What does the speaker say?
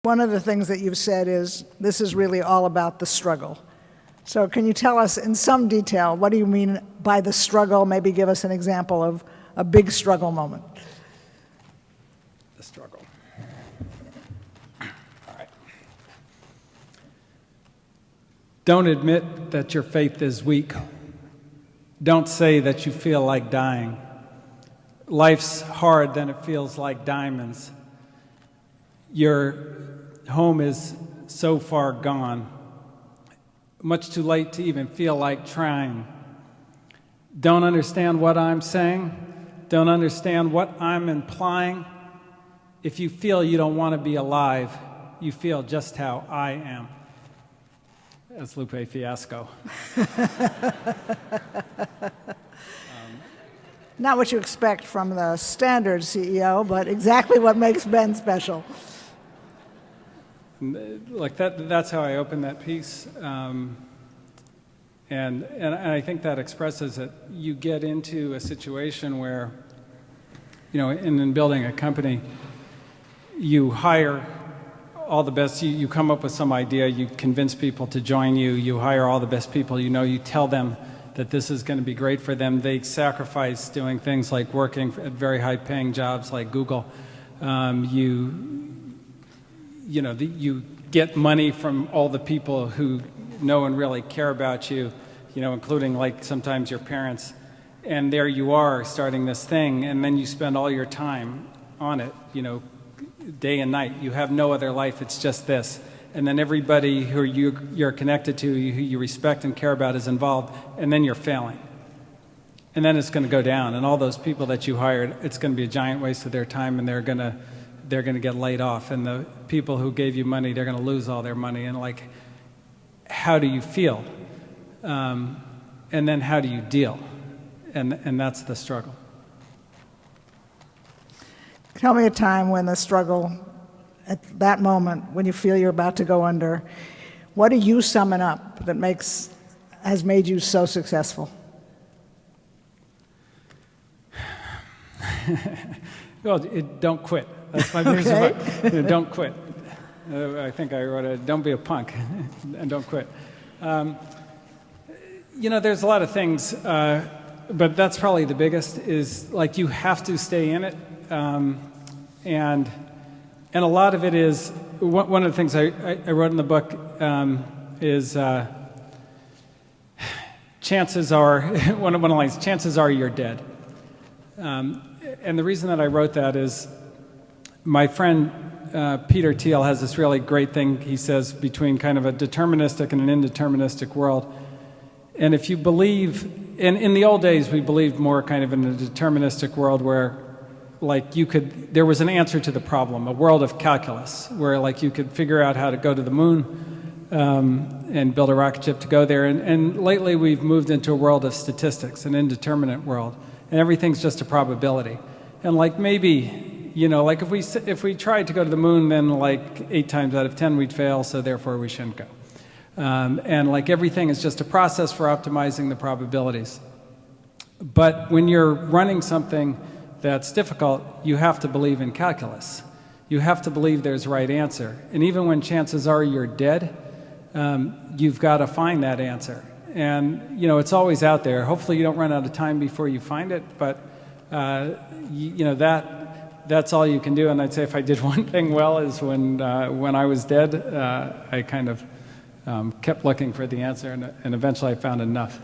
one of the things that you've said is this is really all about the struggle. So can you tell us in some detail, what do you mean by the struggle? Maybe give us an example of a big struggle moment. The struggle. All right. Don't admit that your faith is weak. Don't say that you feel like dying. Life's hard, then it feels like diamonds. Your home is so far gone, much too late to even feel like trying. Don't understand what I'm saying? Don't understand what I'm implying? If you feel you don't want to be alive, you feel just how I am. That's Lupe Fiasco. Not what you expect from the standard CEO, but exactly what makes Ben special. Like that's how I open that piece. And I think that expresses it. You get into a situation where, in building a company, you hire all the best, you come up with some idea, you convince people to join you, you hire all the best people, you tell them that this is going to be great for them. They sacrifice doing things like working at very high-paying jobs like Google. You get money from all the people who know and really care about you, including like sometimes your parents. And there you are starting this thing, and then you spend all your time on it, day and night. You have no other life, it's just this. And then everybody who you're connected to, who you respect and care about is involved, and then you're failing. And then it's going to go down, and all those people that you hired, it's going to be a giant waste of their time, and they're going to get laid off. And the people who gave you money, they're going to lose all their money. And like, how do you feel? And then how do you deal? And that's the struggle. Tell me a time when the struggle, at that moment, when you feel you're about to go under, what do you summon up that has made you so successful? Well, don't quit. That's my biggest advice. Don't quit. I think I wrote it, don't be a punk, and don't quit. There's a lot of things, but that's probably the biggest, is like you have to stay in it. And a lot of it is, one of the things I wrote in the book is chances are, one of the lines, chances are you're dead. And the reason that I wrote that is my friend Peter Thiel has this really great thing he says between kind of a deterministic and an indeterministic world. And if you believe, in the old days we believed more kind of in a deterministic world where like there was an answer to the problem, a world of calculus, where like you could figure out how to go to the moon and build a rocket ship to go there. And lately we've moved into a world of statistics, an indeterminate world, and everything's just a probability. And like maybe, like if we tried to go to the moon, then like 8 times out of 10 we'd fail, so therefore we shouldn't go. And like everything is just a process for optimizing the probabilities. But when you're running something that's difficult, you have to believe in calculus. You have to believe there's a right answer. And even when chances are you're dead, you've got to find that answer. And, it's always out there. Hopefully you don't run out of time before you find it, but, that's all you can do. And I'd say if I did one thing well is when I was dead, I kind of kept looking for the answer, and eventually I found enough.